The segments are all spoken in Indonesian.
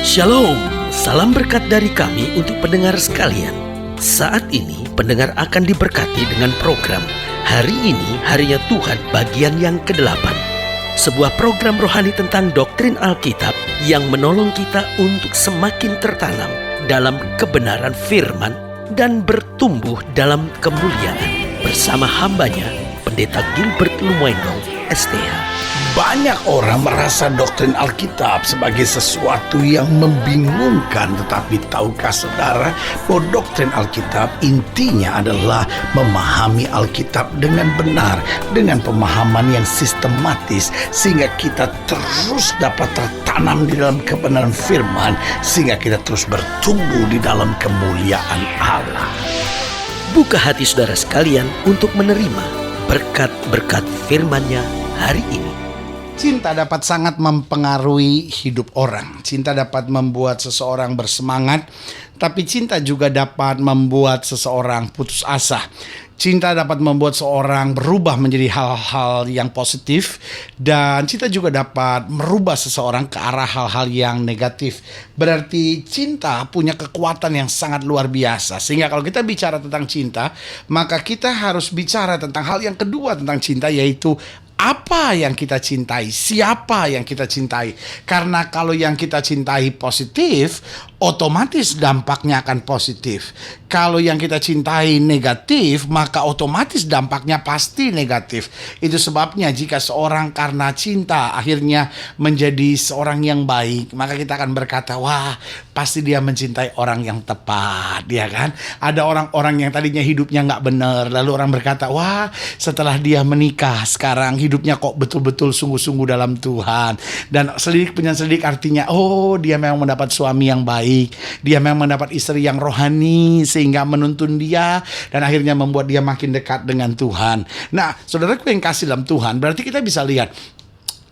Shalom, salam berkat dari kami untuk pendengar sekalian. Saat ini pendengar akan diberkati dengan program Hari Ini Harinya Tuhan bagian yang ke-8. Sebuah program rohani tentang doktrin Alkitab yang menolong kita untuk semakin tertanam dalam kebenaran firman dan bertumbuh dalam kemuliaan. Bersama hambanya, Pendeta Gilbert Lumwendong, STH. Banyak orang merasa doktrin Alkitab sebagai sesuatu yang membingungkan. Tetapi tahukah saudara bahwa doktrin Alkitab intinya adalah memahami Alkitab dengan benar, dengan pemahaman yang sistematis, sehingga kita terus dapat tertanam di dalam kebenaran firman, sehingga kita terus bertumbuh di dalam kemuliaan Allah. Buka hati saudara sekalian untuk menerima berkat-berkat firman-Nya hari ini. Cinta dapat sangat mempengaruhi hidup orang. Cinta dapat membuat seseorang bersemangat, tapi cinta juga dapat membuat seseorang putus asa. Cinta dapat membuat seorang berubah menjadi hal-hal yang positif, dan cinta juga dapat merubah seseorang ke arah hal-hal yang negatif. Berarti cinta punya kekuatan yang sangat luar biasa. Sehingga kalau kita bicara tentang cinta, maka kita harus bicara tentang hal yang kedua tentang cinta, yaitu apa yang kita cintai, siapa yang kita cintai. Karena kalau yang kita cintai positif, otomatis dampaknya akan positif. Kalau yang kita cintai negatif, maka otomatis dampaknya pasti negatif. Itu sebabnya jika seorang karena cinta akhirnya menjadi seorang yang baik, maka kita akan berkata, wah, pasti dia mencintai orang yang tepat, ya kan? Ada orang-orang yang tadinya hidupnya nggak benar, lalu orang berkata, wah, setelah dia menikah sekarang hidupnya kok betul-betul sungguh-sungguh dalam Tuhan. Dan selidik penyelidik artinya, oh, dia memang mendapat suami yang baik, dia memang mendapat istri yang rohani, sehingga menuntun dia dan akhirnya membuat dia makin dekat dengan Tuhan. Nah, saudaraku yang kasih dalam Tuhan, berarti kita bisa lihat,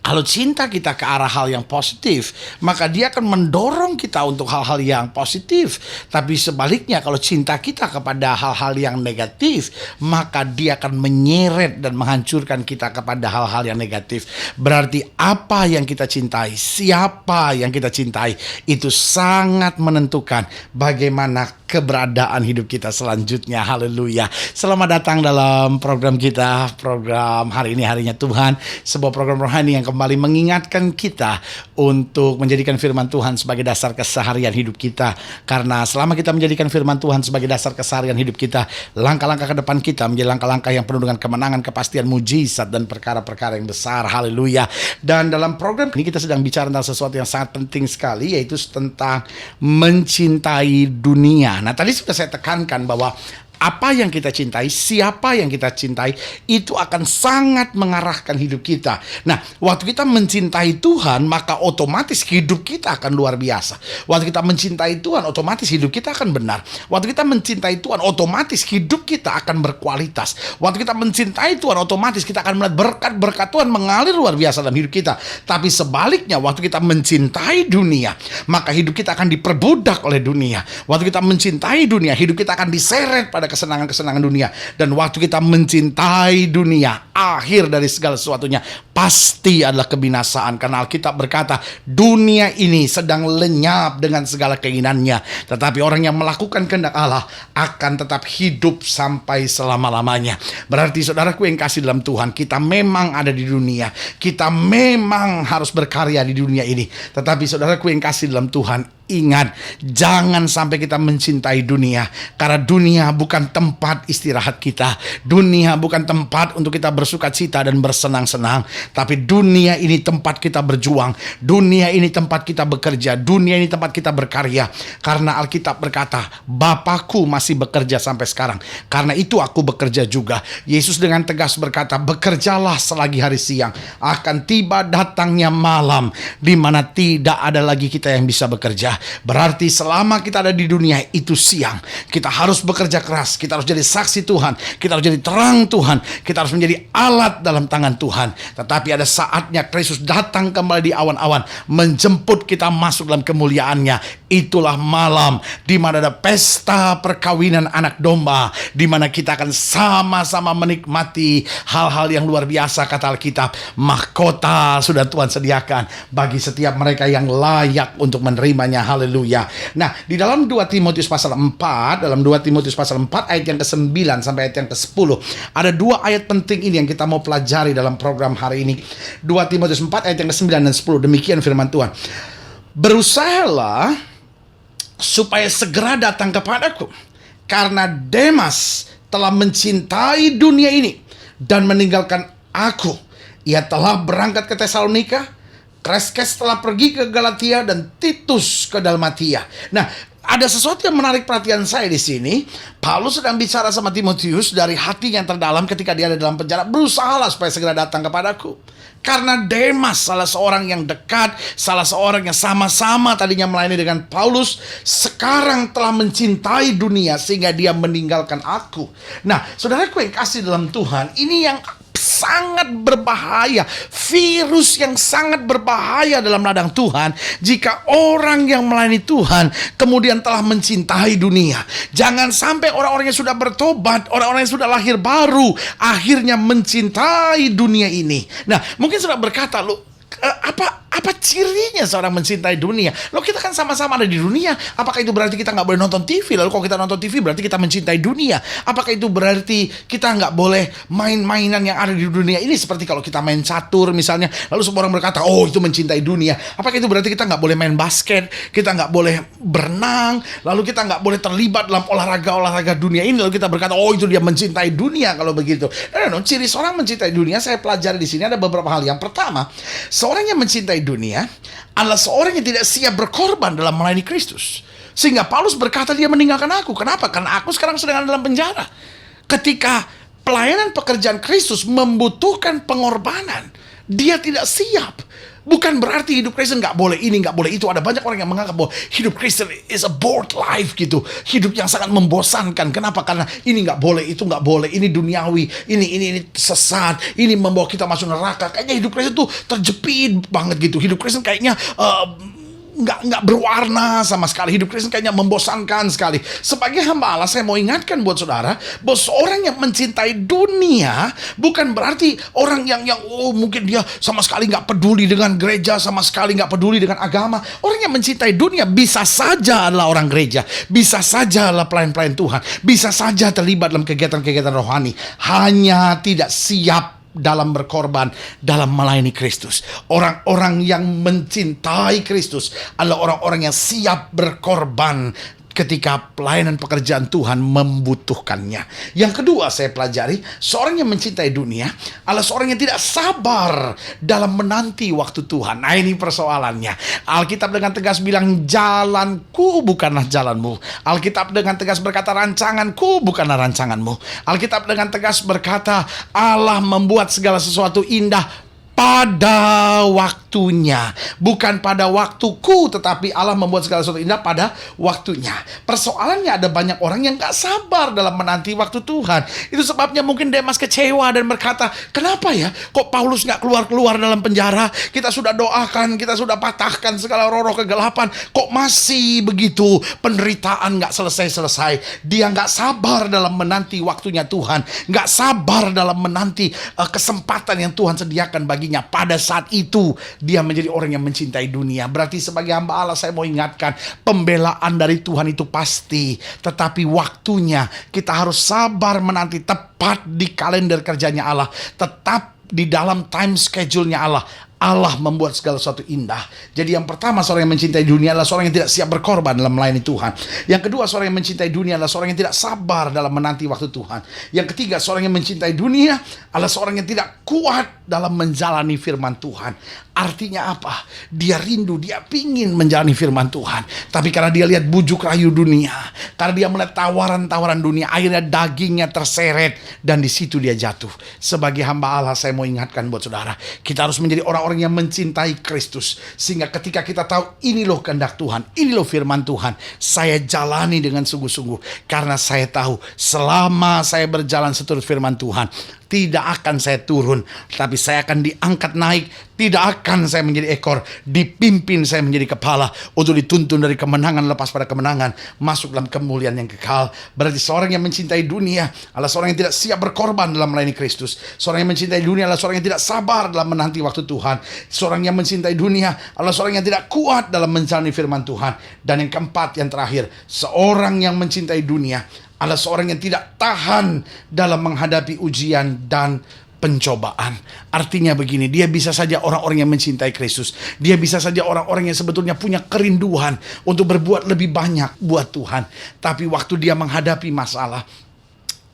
kalau cinta kita ke arah hal yang positif, maka dia akan mendorong kita untuk hal-hal yang positif. Tapi sebaliknya, kalau cinta kita kepada hal-hal yang negatif, maka dia akan menyeret dan menghancurkan kita kepada hal-hal yang negatif. Berarti apa yang kita cintai, siapa yang kita cintai, itu sangat menentukan bagaimana keberadaan hidup kita selanjutnya. Haleluya. Selamat datang dalam program kita, program Hari Ini Harinya Tuhan, sebuah program rohani yang kembali mengingatkan kita untuk menjadikan firman Tuhan sebagai dasar keseharian hidup kita. Karena selama kita menjadikan firman Tuhan sebagai dasar keseharian hidup kita, langkah-langkah ke depan kita menjadi langkah-langkah yang penuh dengan kemenangan, kepastian, mujizat, dan perkara-perkara yang besar. Haleluya. Dan dalam program ini kita sedang bicara tentang sesuatu yang sangat penting sekali, yaitu tentang mencintai dunia. Nah, tadi sudah saya tekankan bahwa apa yang kita cintai, siapa yang kita cintai, itu akan sangat mengarahkan hidup kita. Nah, waktu kita mencintai Tuhan, maka otomatis hidup kita akan luar biasa. Waktu kita mencintai Tuhan, otomatis hidup kita akan benar. Waktu kita mencintai Tuhan, otomatis hidup kita akan berkualitas. Waktu kita mencintai Tuhan, otomatis kita akan melihat berkat-berkat Tuhan mengalir luar biasa dalam hidup kita. Tapi sebaliknya, waktu kita mencintai dunia, maka hidup kita akan diperbudak oleh dunia. Waktu kita mencintai dunia, hidup kita akan diseret pada kesenangan-kesenangan dunia. Dan waktu kita mencintai dunia, akhir dari segala sesuatunya pasti adalah kebinasaan. Karena Alkitab berkata, dunia ini sedang lenyap dengan segala keinginannya, tetapi orang yang melakukan kehendak Allah akan tetap hidup sampai selama-lamanya. Berarti saudaraku yang kasih dalam Tuhan, kita memang ada di dunia, kita memang harus berkarya di dunia ini. Tetapi saudaraku yang kasih dalam Tuhan, ingat, jangan sampai kita mencintai dunia. Karena dunia bukan tempat istirahat kita. Dunia bukan tempat untuk kita bersuka cita dan bersenang-senang. Tapi dunia ini tempat kita berjuang. Dunia ini tempat kita bekerja. Dunia ini tempat kita berkarya. Karena Alkitab berkata, Bapakku masih bekerja sampai sekarang, karena itu aku bekerja juga. Yesus dengan tegas berkata, bekerjalah selagi hari siang, akan tiba datangnya malam di mana tidak ada lagi kita yang bisa bekerja. Berarti selama kita ada di dunia itu siang, kita harus bekerja keras jelas. Kita harus jadi saksi Tuhan. Kita harus jadi terang Tuhan. Kita harus menjadi alat dalam tangan Tuhan. Tetapi ada saatnya Kristus datang kembali di awan-awan, menjemput kita masuk dalam kemuliaannya. Itulah malam di mana ada pesta perkawinan anak domba, di mana kita akan sama-sama menikmati hal-hal yang luar biasa. Kata Alkitab, mahkota sudah Tuhan sediakan bagi setiap mereka yang layak untuk menerimanya. Haleluya. Nah, di dalam 2 Timotius pasal 4, dalam 2 Timotius pasal 4 ayat yang ke-9 sampai ayat yang ke-10, ada 2 ayat penting ini yang kita mau pelajari dalam program hari ini. 2 Timotius 4 ayat yang ke-9 dan 10. Demikian firman Tuhan. Berusahalah supaya segera datang kepadaku, karena Demas telah mencintai dunia ini dan meninggalkan aku. Ia telah berangkat ke Tesalonika, Kreskes telah pergi ke Galatia, dan Titus ke Dalmatia. Nah, ada sesuatu yang menarik perhatian saya di sini. Paulus sedang bicara sama Timotius dari hati yang terdalam ketika dia ada dalam penjara. Berusahalah supaya segera datang kepadaku, karena Demas, salah seorang yang dekat, salah seorang yang sama-sama tadinya melayani dengan Paulus, sekarang telah mencintai dunia sehingga dia meninggalkan aku. Nah, saudaraku yang kasih dalam Tuhan, ini yang sangat berbahaya, virus yang sangat berbahaya dalam ladang Tuhan. Jika orang yang melayani Tuhan kemudian telah mencintai dunia, jangan sampai orang-orang yang sudah bertobat, orang-orang yang sudah lahir baru, akhirnya mencintai dunia ini. Nah, mungkin sudah berkata, lu apa cirinya seorang mencintai dunia? Loh, kita kan sama-sama ada di dunia. Apakah itu berarti kita nggak boleh nonton TV? Lalu kalau kita nonton TV berarti kita mencintai dunia? Apakah itu berarti kita nggak boleh main-mainan yang ada di dunia ini? Seperti kalau kita main catur misalnya, lalu semua orang berkata, oh itu mencintai dunia. Apakah itu berarti kita nggak boleh main basket? Kita nggak boleh berenang? Lalu kita nggak boleh terlibat dalam olahraga dunia ini? Lalu kita berkata, oh itu dia mencintai dunia kalau begitu. No, ciri seorang mencintai dunia saya pelajari di sini ada beberapa hal. Yang pertama, seorang yang mencintai dunia adalah seorang yang tidak siap berkorban dalam melayani Kristus. Sehingga Paulus berkata dia meninggalkan aku. Kenapa? Karena aku sekarang sedang dalam penjara. Ketika pelayanan pekerjaan Kristus membutuhkan pengorbanan, dia tidak siap. Bukan berarti hidup Kristen nggak boleh ini, nggak boleh itu. Ada banyak orang yang menganggap bahwa hidup Kristen is a bored life gitu. Hidup yang sangat membosankan. Kenapa? Karena ini nggak boleh, itu nggak boleh. Ini duniawi, ini sesat. Ini membawa kita masuk neraka. Kayaknya hidup Kristen tuh terjepit banget gitu. Hidup Kristen kayaknya nggak berwarna sama sekali. Hidup Kristen kayaknya membosankan sekali. Sebagai hamba Allah, saya mau ingatkan buat saudara bahwa seorang yang mencintai dunia bukan berarti orang yang mungkin dia sama sekali nggak peduli dengan gereja, sama sekali nggak peduli dengan agama. Orang yang mencintai dunia bisa saja adalah orang gereja, bisa saja adalah pelayan-pelayan Tuhan, bisa saja terlibat dalam kegiatan-kegiatan rohani, hanya tidak siap dalam berkorban, dalam melayani Kristus. Orang-orang yang mencintai Kristus adalah orang-orang yang siap berkorban ketika pelayanan pekerjaan Tuhan membutuhkannya. Yang kedua saya pelajari, seorang yang mencintai dunia adalah seorang yang tidak sabar dalam menanti waktu Tuhan. Nah, ini persoalannya. Alkitab dengan tegas bilang, jalanku bukanlah jalanmu. Alkitab dengan tegas berkata, rancanganku bukanlah rancanganmu. Alkitab dengan tegas berkata, Allah membuat segala sesuatu indah pada waktunya, bukan pada waktuku, tetapi Allah membuat segala sesuatu indah pada waktunya. Persoalannya ada banyak orang yang gak sabar dalam menanti waktu Tuhan. Itu sebabnya mungkin Demas kecewa dan berkata, kenapa ya kok Paulus gak keluar-keluar dalam penjara? Kita sudah doakan, kita sudah patahkan segala roh-roh kegelapan, kok masih begitu? Penderitaan gak selesai-selesai. Dia gak sabar dalam menanti waktunya Tuhan, gak sabar dalam menanti kesempatan yang Tuhan sediakan baginya. Pada saat itu dia menjadi orang yang mencintai dunia. Berarti sebagai hamba Allah saya mau ingatkan, pembelaan dari Tuhan itu pasti, tetapi waktunya kita harus sabar menanti tepat di kalender kerjanya Allah, tetap di dalam time schedule-nya Allah. Allah membuat segala sesuatu indah. Jadi yang pertama, seorang yang mencintai dunia adalah seorang yang tidak siap berkorban dalam melayani Tuhan. Yang kedua, seorang yang mencintai dunia adalah seorang yang tidak sabar dalam menanti waktu Tuhan. Yang ketiga, seorang yang mencintai dunia adalah seorang yang tidak kuat dalam menjalani firman Tuhan. Artinya apa? Dia rindu, dia pingin menjalani firman Tuhan. Tapi karena dia lihat bujuk rayu dunia, karena dia melihat tawaran-tawaran dunia, akhirnya dagingnya terseret dan di situ dia jatuh. Sebagai hamba Allah, saya mau ingatkan buat saudara, kita harus menjadi orang-orang yang mencintai Kristus. Sehingga ketika kita tahu ini loh kehendak Tuhan, ini loh firman Tuhan, saya jalani dengan sungguh-sungguh. Karena saya tahu selama saya berjalan seturut firman Tuhan, tidak akan saya turun, tapi saya akan diangkat naik. Tidak akan saya menjadi ekor, dipimpin saya menjadi kepala, untuk dituntun dari kemenangan lepas pada kemenangan, masuk dalam kemuliaan yang kekal. Berarti seorang yang mencintai dunia adalah seorang yang tidak siap berkorban dalam melayani Kristus. Seorang yang mencintai dunia adalah seorang yang tidak sabar dalam menanti waktu Tuhan. Seorang yang mencintai dunia adalah seorang yang tidak kuat dalam menjalani firman Tuhan. Dan yang keempat, yang terakhir, seorang yang mencintai dunia adalah seorang yang tidak tahan dalam menghadapi ujian dan pencobaan. Artinya begini, dia bisa saja orang-orang yang mencintai Kristus. Dia bisa saja orang-orang yang sebetulnya punya kerinduan untuk berbuat lebih banyak buat Tuhan. Tapi waktu dia menghadapi masalah,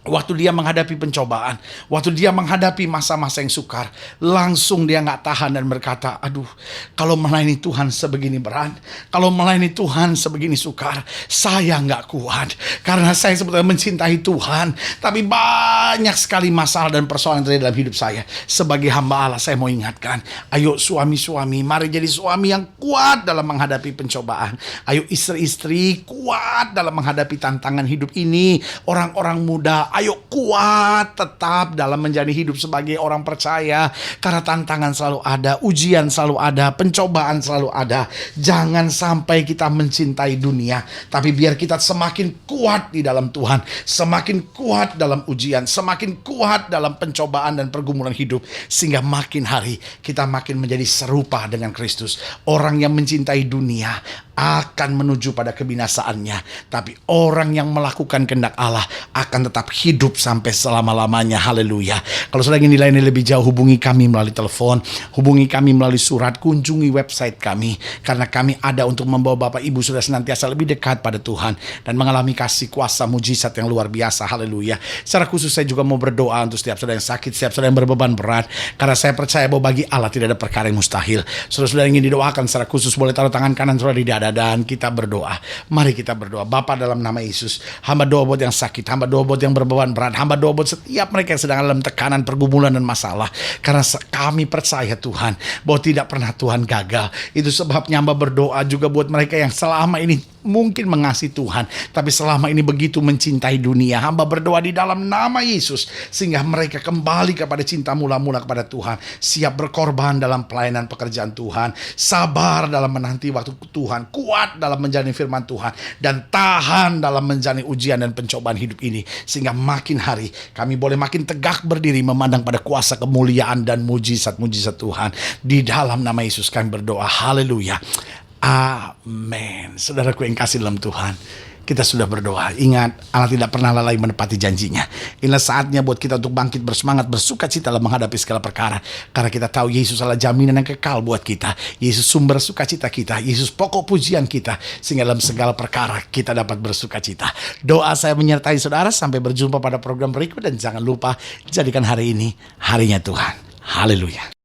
waktu dia menghadapi pencobaan, waktu dia menghadapi masa-masa yang sukar, langsung dia gak tahan dan berkata, aduh, kalau melayani Tuhan sebegini berat, kalau melayani Tuhan sebegini sukar, saya gak kuat. Karena saya sebetulnya mencintai Tuhan, tapi banyak sekali masalah dan persoalan yang terjadi dalam hidup saya. Sebagai hamba Allah, saya mau ingatkan, ayo suami-suami, mari jadi suami yang kuat dalam menghadapi pencobaan. Ayo istri-istri, kuat dalam menghadapi tantangan hidup ini. Orang-orang muda, ayo kuat tetap dalam menjalani hidup sebagai orang percaya. Karena tantangan selalu ada, ujian selalu ada, pencobaan selalu ada. Jangan sampai kita mencintai dunia, tapi biar kita semakin kuat di dalam Tuhan, semakin kuat dalam ujian, semakin kuat dalam pencobaan dan pergumulan hidup. Sehingga makin hari kita makin menjadi serupa dengan Kristus. Orang yang mencintai dunia akan menuju pada kebinasaannya, tapi orang yang melakukan kehendak Allah akan tetap hidup sampai selama-lamanya. Haleluya. Kalau sudah ingin dilayani lebih jauh, hubungi kami melalui telepon, hubungi kami melalui surat, kunjungi website kami, karena kami ada untuk membawa Bapak Ibu sudah senantiasa lebih dekat pada Tuhan dan mengalami kasih kuasa mujizat yang luar biasa. Haleluya. Secara khusus saya juga mau berdoa untuk setiap saudara yang sakit, setiap saudara yang berbeban berat, karena saya percaya bahwa bagi Allah tidak ada perkara yang mustahil. Saudara-saudara ingin didoakan secara khusus, boleh taruh tangan kanan saudara di dada dan kita berdoa. Mari kita berdoa. Bapa, dalam nama Yesus, hamba doa buat yang sakit, hamba doa buat yang berbeban berat, hamba doa buat setiap mereka yang sedang dalam tekanan, pergumulan dan masalah. Karena kami percaya Tuhan bahwa tidak pernah Tuhan gagal. Itu sebabnya hamba berdoa juga buat mereka yang selama ini mungkin mengasihi Tuhan, tapi selama ini begitu mencintai dunia. Hamba berdoa di dalam nama Yesus, sehingga mereka kembali kepada cinta mula-mula kepada Tuhan, siap berkorban dalam pelayanan pekerjaan Tuhan, sabar dalam menanti waktu Tuhan, kuat dalam menjalani firman Tuhan, dan tahan dalam menjalani ujian dan pencobaan hidup ini. Sehingga makin hari kami boleh makin tegak berdiri memandang pada kuasa kemuliaan dan mujizat-mujizat Tuhan. Di dalam nama Yesus kami berdoa. Haleluya. Amin. Saudaraku yang kasih dalam Tuhan, kita sudah berdoa. Ingat, Allah tidak pernah lalai menepati janjinya. Inilah saatnya buat kita untuk bangkit bersemangat, bersuka cita dalam menghadapi segala perkara. Karena kita tahu Yesus adalah jaminan yang kekal buat kita. Yesus sumber sukacita kita. Yesus pokok pujian kita. Sehingga dalam segala perkara kita dapat bersuka cita. Doa saya menyertai saudara. Sampai berjumpa pada program berikut. Dan jangan lupa, jadikan hari ini harinya Tuhan. Haleluya.